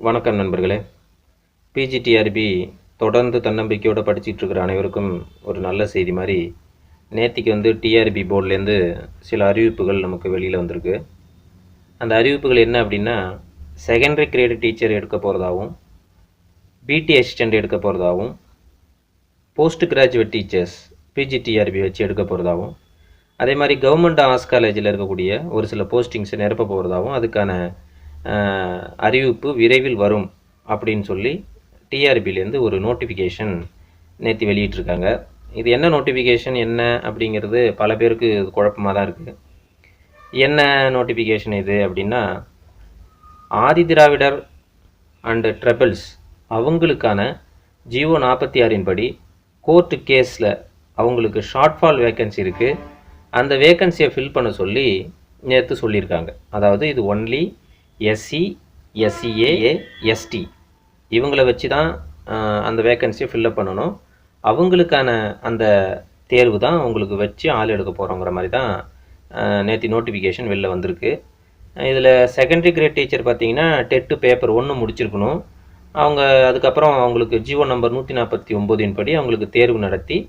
வணக்கம் நண்பர்களே. பிஜிடிஆர்பி தொடர்ந்து தன்னம்பிக்கையோடு படிச்சுட்டு இருக்கிற அனைவருக்கும் ஒரு நல்ல செய்தி மாதிரி நேற்றுக்கு டிஆர்பி போர்ட்லேருந்து சில அறிவிப்புகள் நமக்கு வெளியில் வந்திருக்கு. அந்த அறிவிப்புகள் என்ன அப்படின்னா, செகண்டரி கிரேடு டீச்சர் எடுக்க போகிறதாகவும், பிடி அசிஸ்டண்ட் எடுக்க போகிறதாகவும், போஸ்ட் கிராஜுவேட் டீச்சர்ஸ் பிஜிடிஆர்பி வச்சு எடுக்க போகிறதாகவும், அதே மாதிரி கவர்மெண்ட் ஆர்ட்ஸ் காலேஜில் இருக்கக்கூடிய ஒரு சில போஸ்டிங்ஸை நிரப்ப போகிறதாகவும், அதுக்கான அறிவிப்பு விரைவில் வரும் அப்படின்னு சொல்லி டிஆர்பிலேருந்து ஒரு நோட்டிஃபிகேஷன் நேற்று வெளியிட்டிருக்காங்க. இது என்ன நோட்டிஃபிகேஷன் என்ன அப்படிங்கிறது பல பேருக்கு குழப்பமாக தான் இருக்குது. என்ன நோட்டிஃபிகேஷன் இது அப்படின்னா, ஆதி திராவிடர் அண்டு ட்ரெபிள்ஸ் அவங்களுக்கான ஜிஓ 46 படி கோர்ட்டு கேஸில் அவங்களுக்கு ஷார்ட்ஃபால் வேக்கன்சி இருக்குது. அந்த வேக்கன்சியை ஃபில் பண்ண சொல்லி நேற்று சொல்லியிருக்காங்க. அதாவது இது ஒன்லி எஸ்சி, எஸ்சிஏ, எஸ்டி இவங்கள வச்சு தான் அந்த வேக்கன்சியை ஃபில்லப் பண்ணணும். அவங்களுக்கான அந்த தேர்வு தான் அவங்களுக்கு வச்சு ஆள் எடுக்க போகிறோங்கிற மாதிரி தான் நேற்று நோட்டிஃபிகேஷன் வெளில வந்திருக்கு. இதில் செகண்டரி கிரேட் டீச்சர் பார்த்தீங்கன்னா டெட்டு பேப்பர் 1 முடிச்சிருக்கணும். அவங்க அதுக்கப்புறம் அவங்களுக்கு ஜிஓ நம்பர் 149 படி அவங்களுக்கு தேர்வு நடத்தி,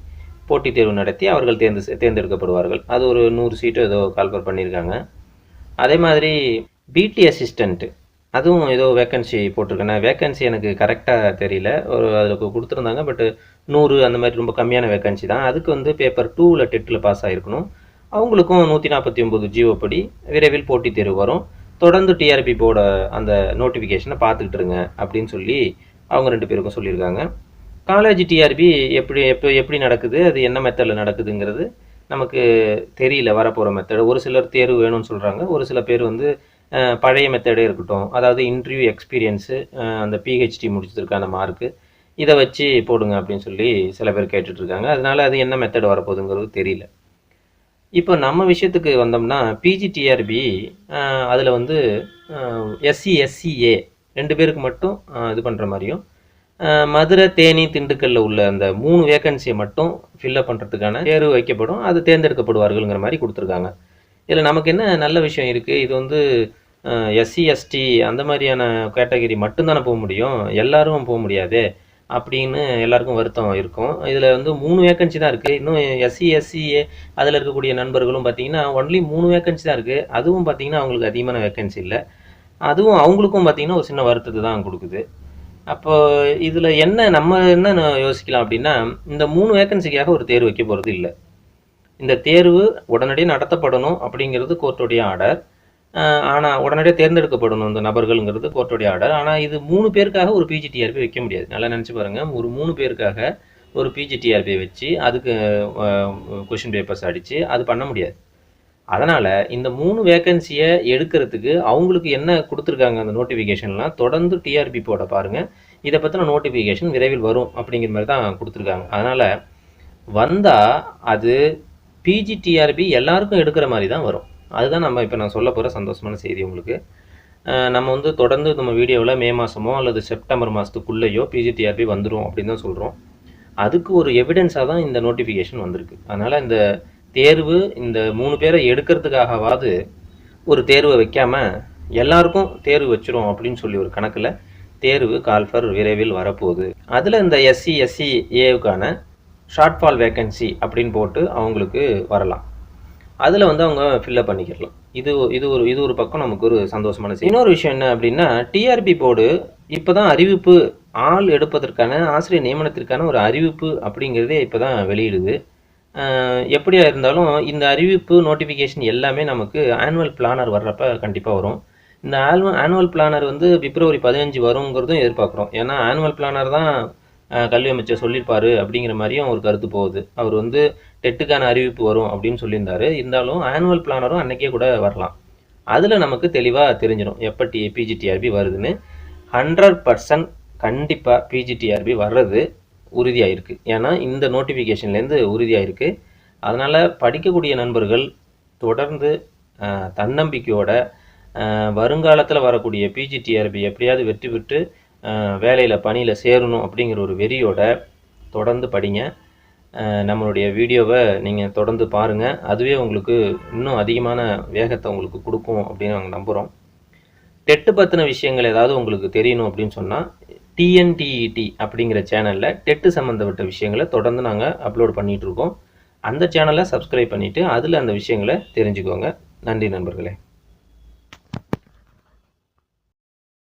போட்டித் தேர்வு நடத்தி அவர்கள் தேர்ந்தெடுக்கப்படுவார்கள். அது ஒரு 100 சீட்டோ ஏதோ கால்ஃபர் பண்ணியிருக்காங்க. அதே மாதிரி பிடி அசிஸ்டண்ட்டு அதுவும் ஏதோ வேக்கன்சி போட்டிருக்கேன். வேக்கன்சி எனக்கு கரெக்டாக தெரியல, ஒரு அதில் கொடுத்துருந்தாங்க. பட்டு 100 அந்த மாதிரி ரொம்ப கம்மியான வேக்கன்சி தான். அதுக்கு பேப்பர் 2ல் டெட்டில் பாஸ் ஆகிருக்கணும். அவங்களுக்கும் 149 ஜிஓ படி விரைவில் போட்டித் தேர்வு வரும். தொடர்ந்து டிஆர்பி போர்ட அந்த நோட்டிஃபிகேஷனை பார்த்துக்கிட்டு இருங்க அப்படின்னு சொல்லி அவங்க 2 பேருக்கும் சொல்லியிருக்காங்க. காலேஜ் டிஆர்பி எப்படி நடக்குது, அது என்ன மெத்தடில் நடக்குதுங்கிறது நமக்கு தெரியல. வரப்போகிற மெத்தடு ஒரு சிலர் தேர்வு வேணும்னு சொல்கிறாங்க, ஒரு சில பேர் பழைய மெத்தடே இருக்கட்டும், அதாவது இன்டர்வியூ எக்ஸ்பீரியன்ஸு, அந்த பிஹெச்டி முடிச்சதுக்கான மார்க்கு இதை வச்சு போடுங்க அப்படின்னு சொல்லி சில பேர் கேட்டுட்ருக்காங்க. அதனால் அது என்ன மெத்தட் வரப்போகுதுங்கிறது தெரியல. இப்போ நம்ம விஷயத்துக்கு வந்தோம்னா, பிஜிடிஆர்பி அதில் எஸ்சி, எஸ்சிஏ 2 பேருக்கு மட்டும் இது பண்ணுற மாதிரியும், மதுரை, தேனி, திண்டுக்கல்லில் உள்ள அந்த 3 வேக்கன்சியை மட்டும் ஃபில்லப் பண்ணுறதுக்கான தேர்வு வைக்கப்படும். அது தேர்ந்தெடுக்கப்படுவார்கள்ங்கிற மாதிரி கொடுத்துருக்காங்க. இதில் நமக்கு என்ன நல்ல விஷயம் இருக்குது, இது எஸ்சி, எஸ்டி அந்த மாதிரியான கேட்டகரி மட்டும்தானே போக முடியும், எல்லாரும் போக முடியாது அப்படின்னு எல்லாருக்கும் வருத்தம் இருக்கும். இதில் 3 வேக்கன்சி தான் இருக்குது. இன்னும் எஸ்சி, எஸ்சிஏ அதில் இருக்கக்கூடிய நண்பர்களும் பார்த்திங்கன்னா ஒன்லி 3 வேக்கன்சி தான் இருக்குது. அதுவும் பார்த்திங்கன்னா அவங்களுக்கு அதிகமான வேக்கன்சி இல்லை. அதுவும் அவங்களுக்கும் பார்த்திங்கன்னா ஒரு சின்ன வருத்தத்தை தான் கொடுக்குது. அப்போ இதில் நம்ம என்ன யோசிக்கலாம் அப்படின்னா, இந்த 3 வேக்கன்சிக்காக ஒரு தேர்வு வைக்க போகிறது இல்லை. இந்த தேர்வு உடனடியாக நடத்தப்படணும் அப்படிங்கிறது கோர்ட்டுடைய ஆர்டர். ஆனால் உடனடியாக தேர்ந்தெடுக்கப்படணும் இந்த நபர்கள்ங்கிறது கோர்ட்டுடைய ஆர்டர். ஆனால் இது 3 பேருக்காக ஒரு பிஜிடிஆர்பி வைக்க முடியாது. நல்லா நினச்சி பாருங்கள், ஒரு 3 பேருக்காக ஒரு பிஜிடிஆர்பி வச்சு அதுக்கு கொஷின் பேப்பர்ஸ் அடித்து அது பண்ண முடியாது. அதனால் இந்த 3 வேக்கன்சியை எடுக்கிறதுக்கு அவங்களுக்கு என்ன கொடுத்துருக்காங்க அந்த நோட்டிஃபிகேஷன்லாம் தொடர்ந்து டிஆர்பி போட பாருங்கள். இதை பற்றின நோட்டிஃபிகேஷன் விரைவில் வரும் அப்படிங்கிற மாதிரி தான் கொடுத்துருக்காங்க. அதனால் வந்தால் அது பிஜிடிஆர்பி எல்லாருக்கும் எடுக்கிற மாதிரி தான் வரும். அதுதான் நான் சொல்ல போகிற சந்தோஷமான செய்தி உங்களுக்கு. நம்ம தொடர்ந்து நம்ம வீடியோவில் மே மாதமோ அல்லது செப்டம்பர் மாதத்துக்குள்ளேயோ பிஜிடிஆர்பி வந்துடும் அப்படின்னு தான் சொல்கிறோம். அதுக்கு ஒரு எவிடன்ஸாக தான் இந்த நோட்டிஃபிகேஷன் வந்திருக்கு. அதனால் இந்த தேர்வு இந்த 3 பேரை எடுக்கிறதுக்காகவாது ஒரு தேர்வை வைக்காமல் எல்லாருக்கும் தேர்வு வச்சிரும் அப்படின்னு சொல்லி ஒரு கணக்கில் தேர்வு கால்ஃபர் விரைவில் வரப்போகுது. அதில் இந்த எஸ்சி, எஸ்சிஏவுக்கான ஷார்ட்ஃபால் வேக்கன்சி அப்படின்னு போட்டு அவங்களுக்கு வரலாம். அதில் அவங்க ஃபில்லப் பண்ணிக்கலாம். இது ஒரு பக்கம் நமக்கு ஒரு சந்தோஷமான செய்தி. இன்னொரு விஷயம் என்ன அப்படின்னா, டிஆர்பி போர்டு இப்போ தான் அறிவிப்பு, ஆள் எடுப்பதற்கான ஆசிரியர் நியமனத்திற்கான ஒரு அறிவிப்பு அப்படிங்கிறதே இப்போ தான் வெளியிடுது. எப்படியா இருந்தாலும் இந்த அறிவிப்பு நோட்டிஃபிகேஷன் எல்லாமே நமக்கு ஆனுவல் பிளானர் வர்றப்ப கண்டிப்பாக வரும். இந்த ஆனுவல் பிளானர் பிப்ரவரி 15 வருங்கிறதும் எதிர்பார்க்குறோம். ஏன்னா ஆனுவல் பிளானர் தான் கல்வி அமைச்சர் சொல்லியிருப்பார் அப்படிங்கிற மாதிரியும் ஒரு கருத்து போகுது. அவர் டெட்டுக்கான அறிவிப்பு வரும் அப்படின்னு சொல்லியிருந்தாரு. இருந்தாலும் ஆனுவல் பிளானரும் அன்றைக்கே கூட வரலாம். அதில் நமக்கு தெளிவாக தெரிஞ்சிடும் எப்போ பிஜிடிஆர்பி வருதுன்னு. 100% கண்டிப்பாக பிஜிடிஆர்பி வர்றது உறுதியாயிருக்கு. ஏன்னா இந்த நோட்டிஃபிகேஷன்லேருந்து உறுதியாயிருக்கு. அதனால் படிக்கக்கூடிய நண்பர்கள் தொடர்ந்து தன்னம்பிக்கையோட வருங்காலத்தில் வரக்கூடிய பிஜிடிஆர்பி எப்படியாவது வெற்றி பெற்று வேலையில் பணியில் சேரணும் அப்படிங்கிற ஒரு வெறியோட தொடர்ந்து படிங்க. நம்மளுடைய வீடியோவை நீங்கள் தொடர்ந்து பாருங்கள். அதுவே உங்களுக்கு இன்னும் அதிகமான வேகத்தை உங்களுக்கு கொடுக்கும் அப்படின்னு நாங்கள் நம்புகிறோம். டெட்டு பற்றின விஷயங்கள் ஏதாவது உங்களுக்கு தெரியணும் அப்படின்னு சொன்னால் டிஎன்டிஇடி அப்படிங்கிற சேனலில் டெட்டு சம்மந்தப்பட்ட விஷயங்களை தொடர்ந்து நாங்கள் அப்லோட் பண்ணிகிட்ருக்கோம். அந்த சேனலை சப்ஸ்கிரைப் பண்ணிவிட்டு அதில் அந்த விஷயங்களை தெரிஞ்சுக்கோங்க. நன்றி நண்பர்களே.